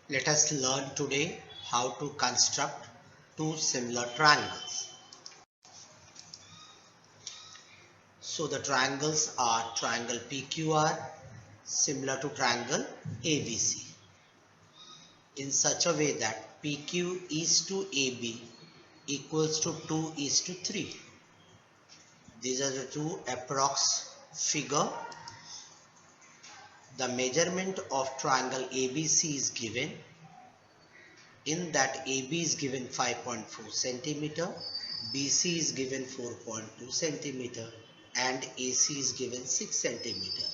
Let us learn today how to construct two similar triangles. So the triangles are triangle PQR similar to triangle ABC in such a way that PQ is to AB equals to 2 is to 3. These are the two approx figure. The measurement of triangle ABC is given. In that AB is given 5.4 centimeter, BC is given 4.2 centimeter and AC is given 6 centimeter.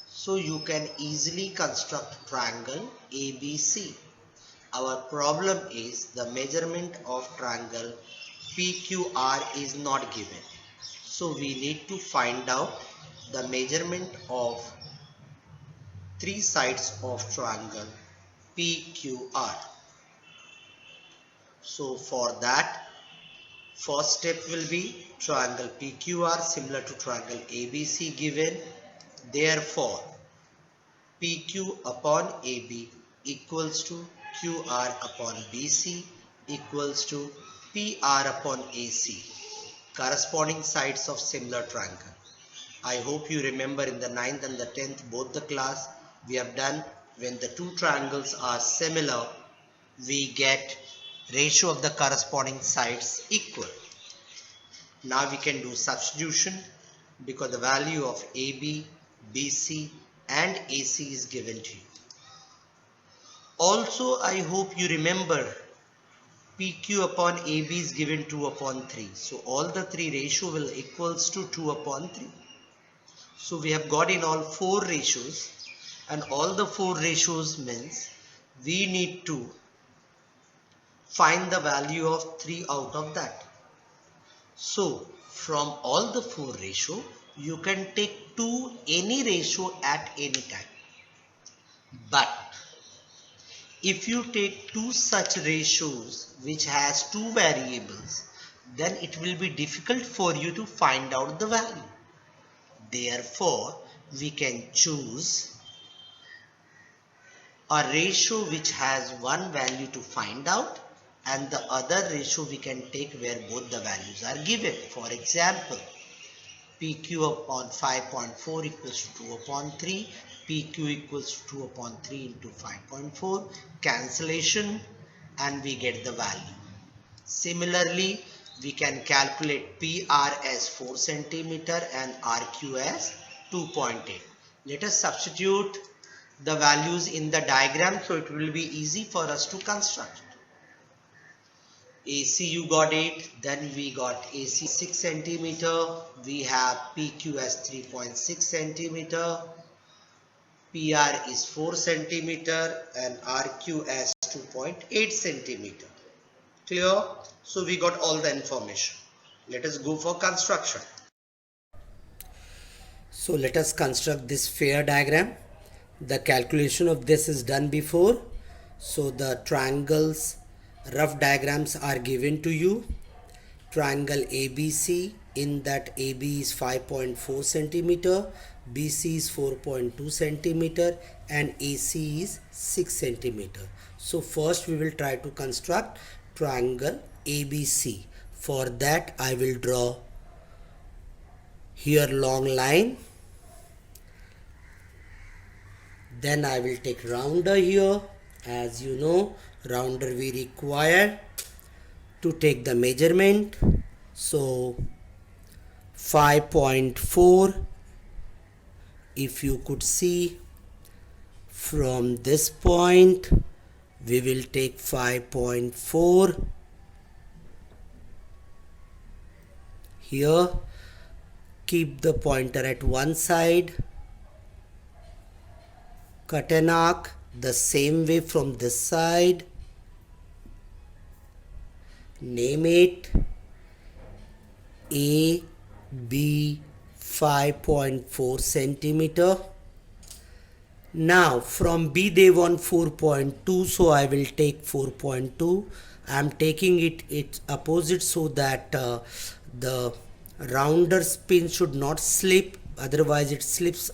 So you can easily construct triangle ABC. Our problem is the measurement of triangle PQR is not given. So we need to find out the measurement of three sides of triangle PQR. So for that, first step will be triangle PQR similar to triangle ABC given. Therefore, PQ upon AB equals to QR upon BC equals to PR upon AC. Corresponding sides of similar triangle. I hope you remember in the 9th and the 10th both the class we have done when the two triangles are similar we get ratio of the corresponding sides equal. Now we can do substitution because the value of AB, BC and AC is given to you. Also I hope you remember PQ upon AB is given 2 upon 3. So all the three ratio will equals to 2 upon 3. So we have got in all four ratios and all the four ratios means we need to find the value of 3 out of that. So from all the four ratio you can take two any ratio at any time. But if you take two such ratios which has two variables, then it will be difficult for you to find out the value. Therefore, we can choose a ratio which has one value to find out and the other ratio we can take where both the values are given. For example, PQ upon 5.4 equals to 2 upon 3. PQ equals to 2 upon 3 into 5.4. Cancellation and we get the value. Similarly, we can calculate PR as 4 centimeter and RQ as 2.8. Let us substitute the values in the diagram so it will be easy for us to construct. AC you got 8, then we got AC 6 centimeter, we have PQ as 3.6 centimeter, PR is 4 centimeter and RQ as 2.8 centimeter. Clear? So we got all the information. Let us go for construction. So let us construct this fair diagram. The calculation of this is done before. So the triangles rough diagrams are given to you. Triangle ABC, in that AB is 5.4 centimeter, BC is 4.2 centimeter and AC is 6 centimeter. So first we will try to construct triangle ABC. For that I will draw here long line. Then I will take rounder here. As you know, rounder we require to take the measurement. So 5.4, if you could see from this point we will take 5.4 here, keep the pointer at one side, cut an arc the same way from this side, name it A B 5.4 centimeter. Now from B they want 4.2, so I will take 4.2. I am taking it its opposite so that the rounder pin should not slip, otherwise it slips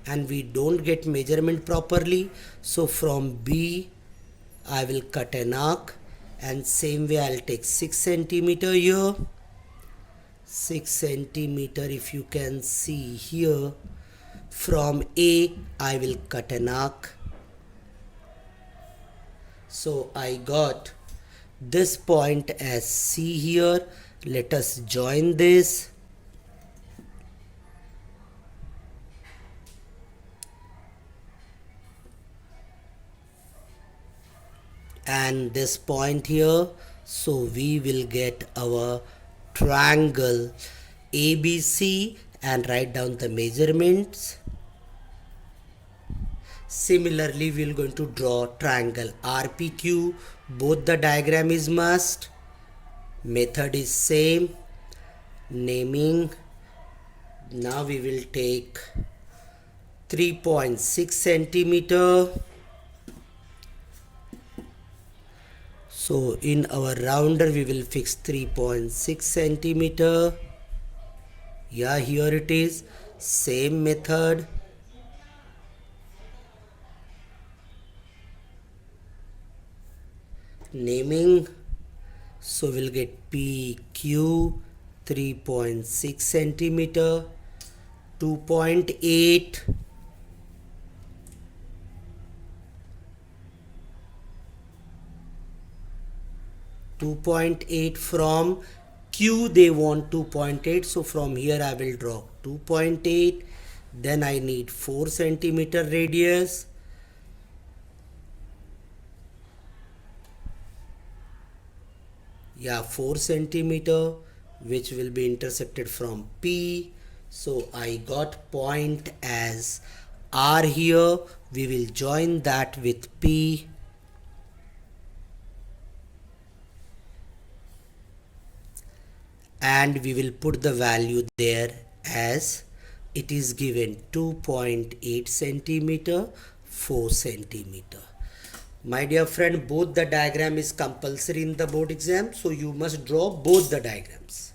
and we don't get measurement properly. So from B I will cut an arc, and same way I'll take 6 centimeter here. 6 centimeter, if you can see here, from A I will cut an arc. So I got this point as C here. Let us join this. And this point here. So we will get our triangle ABC and write down the measurements. Similarly, we are going to draw triangle RPQ. Both the diagram is must. Method is same. Naming. Now we will take 3.6 centimeter. So in our rounder we will fix 3.6 centimeter. Yeah, here it is. Same method. Naming. So we'll get PQ 3.6 centimeter, 2.8. 2.8 from Q they want 2.8, so from here I will draw 2.8. Then I need 4 centimeter radius. Yeah, 4 centimeter, which will be intercepted from P. So I got point as R here. We will join that with P. And we will put the value there as it is given 2.8 centimeter, 4 centimeter. My dear friend, both the diagram is compulsory in the board exam, so you must draw both the diagrams.